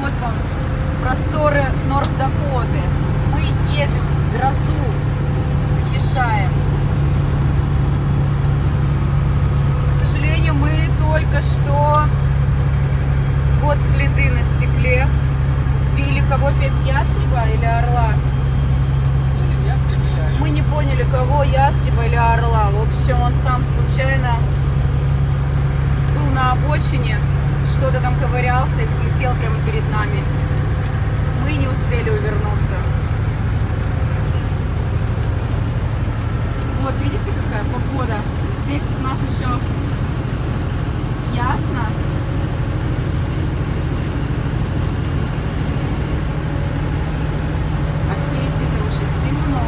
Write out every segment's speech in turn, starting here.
Вот вам просторы Норт-Дакоты. Мы едем в грозу, въезжаем. К сожалению, мы только что, вот следы на стекле, сбили кого, опять ястреба или орла? Мы не поняли, кого, ястреба или орла. В общем, он сам случайно был на обочине, что-то там ковырялся и взлетел прямо перед нами. Мы не успели увернуться. Вот, видите, какая погода? Здесь у нас еще ясно. А впереди-то уже темно.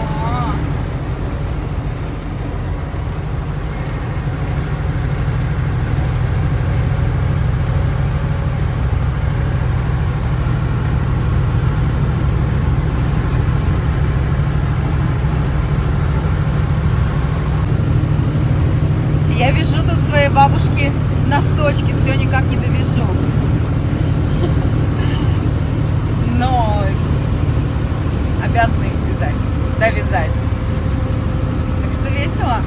Я вяжу тут своей бабушке носочки, все никак не довяжу. Но обязана их связать, довязать. Так что весело.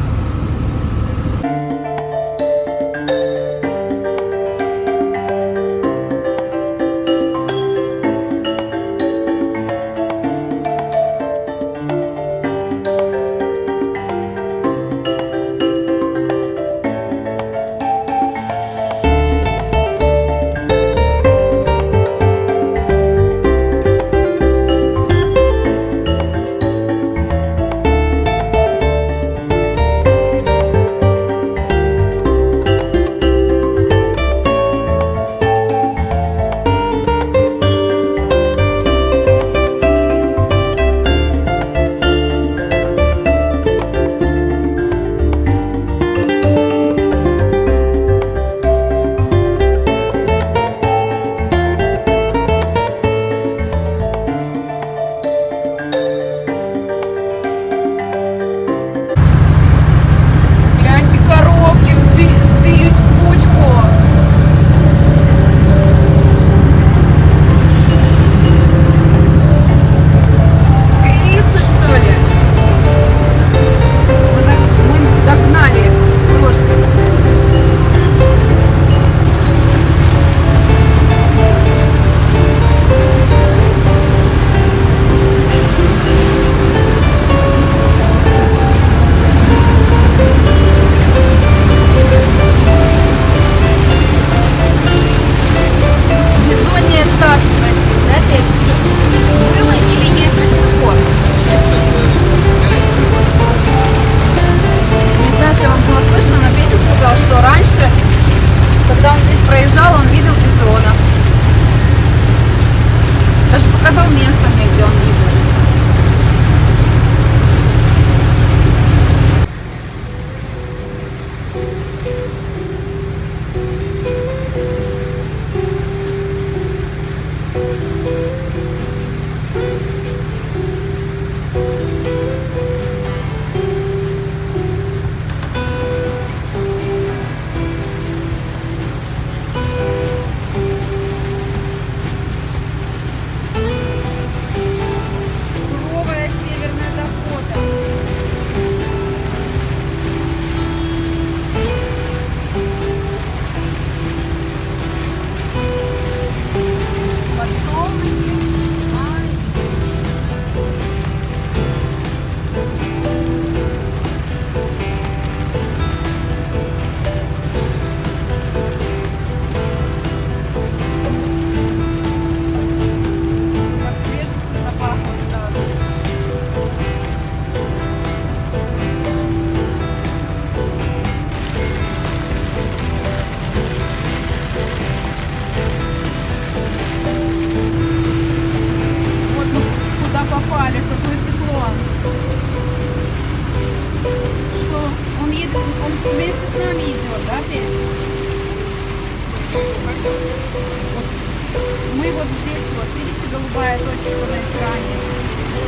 Мы вот здесь вот, видите, голубая точка на экране?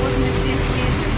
Вот мы здесь едем.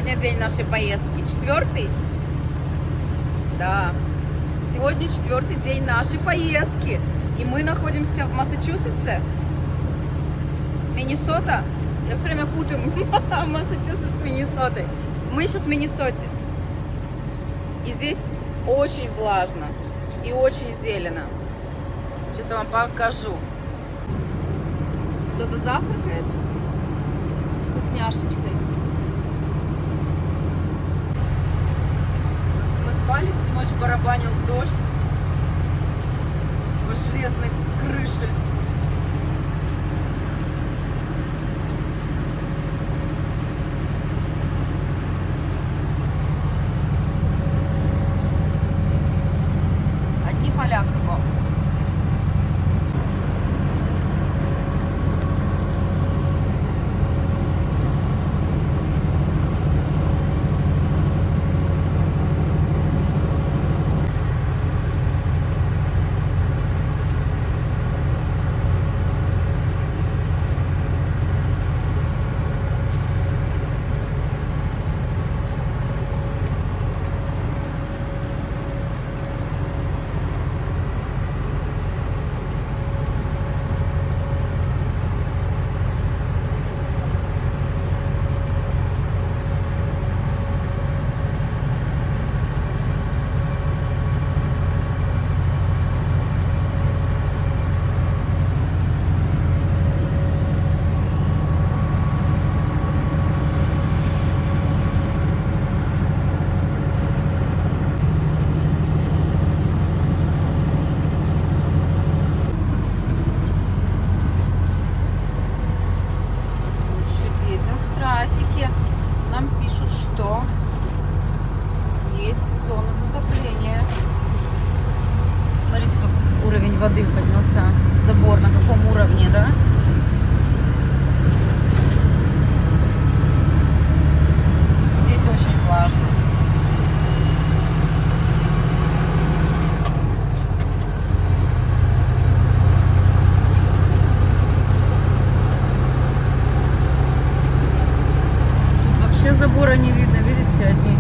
сегодня день нашей поездки? 4-й? Да. Сегодня 4-й день нашей поездки. И мы находимся в Массачусетсе. Миннесота. Я все время путаю Массачусетс с Миннесотой. Мы сейчас в Миннесоте. И здесь очень влажно и очень зелено. Сейчас я вам покажу. Кто-то завтракает вкусняшечкой. Мы спали, всю ночь барабанил дождь по железной крыше. Одни поля кругом. Нам пишут, что есть зона затопления. Смотрите, как уровень воды поднялся. Забор на каком уровне, да? Здесь очень влажно. Забора не видно, видите, одни.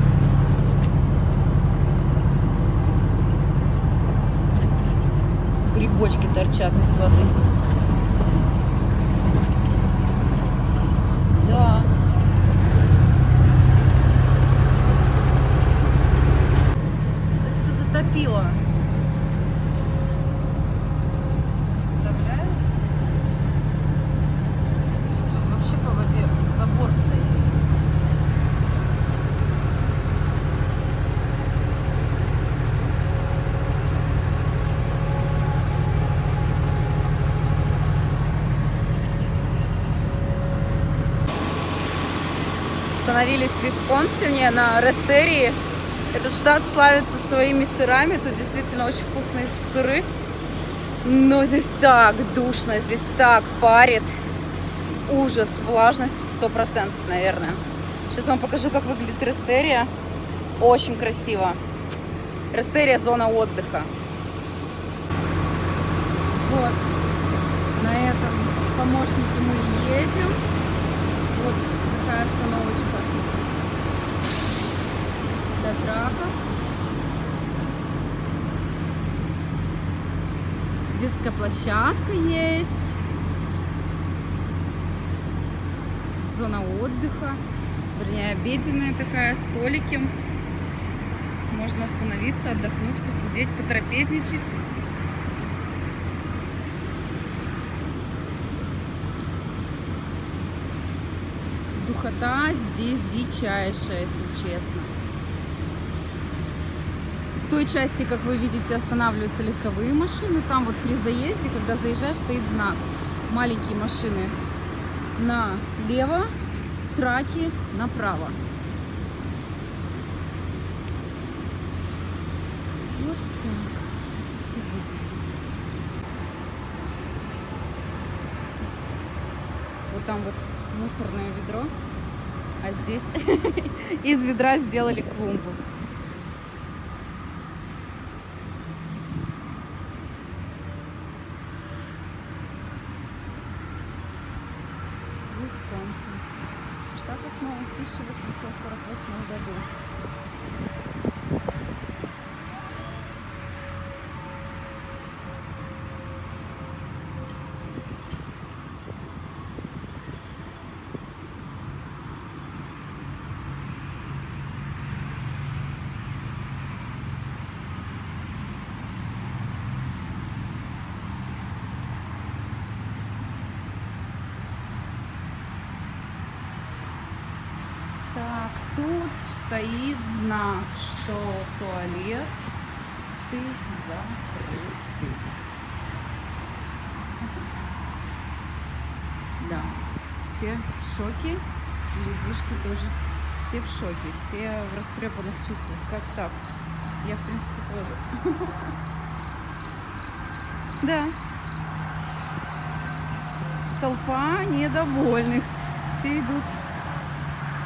Грибочки торчат из воды. Да. Это все затопило. Представляете? Тут вообще по воде забор стоит. Остановились в Висконсине на Рестерии. Этот штат славится своими сырами. Тут действительно очень вкусные сыры. Но здесь так душно, здесь так парит. Ужас, влажность 100%, наверное. Сейчас вам покажу, как выглядит Рестерия. Очень красиво. Рестерия — зона отдыха. Вот. На этом помощнике мы едем. Вот такая остановочка для траков. Детская площадка есть. Зона отдыха. Вернее, обеденная такая, столики. Можно остановиться, отдохнуть, посидеть, потрапезничать. Духота здесь дичайшая, если честно. В той части, как вы видите, останавливаются легковые машины. Там вот при заезде, когда заезжаешь, стоит знак. Маленькие машины налево, траки направо. Вот так это все выглядит. Вот там вот мусорное ведро, а здесь из ведра сделали клумбу. Висконсин, штат так основан в 1848 году. Так, тут стоит знак, что туалеты закрыты. Да, все в шоке, людишки тоже все в шоке, все в растрепанных чувствах. Как так? Я, в принципе, тоже. Да. Толпа недовольных. Все идут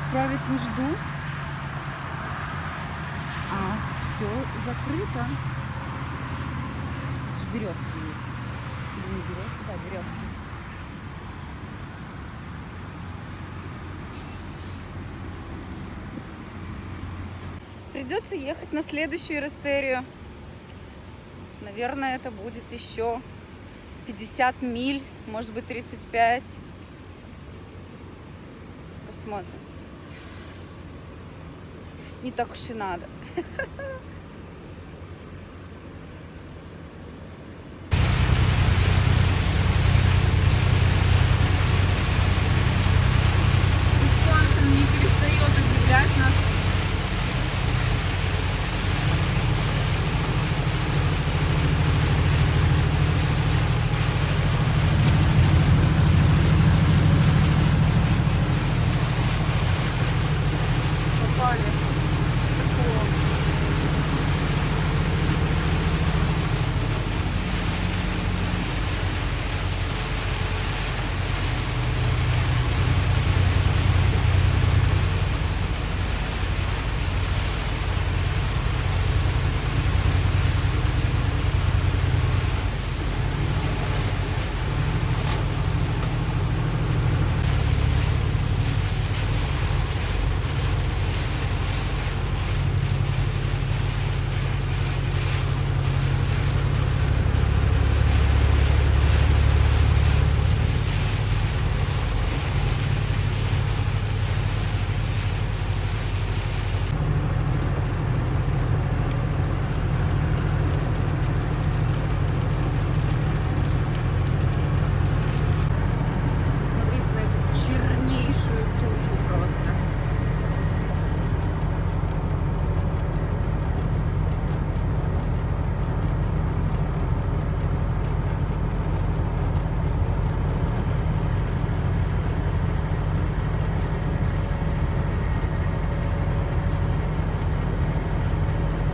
справить нужду, а все закрыто. Аж березки есть. Или не березки, да, березки. Придется ехать на следующую Рестерию. Наверное, это будет еще 50 миль, может быть 35. Посмотрим. Не так уж и надо.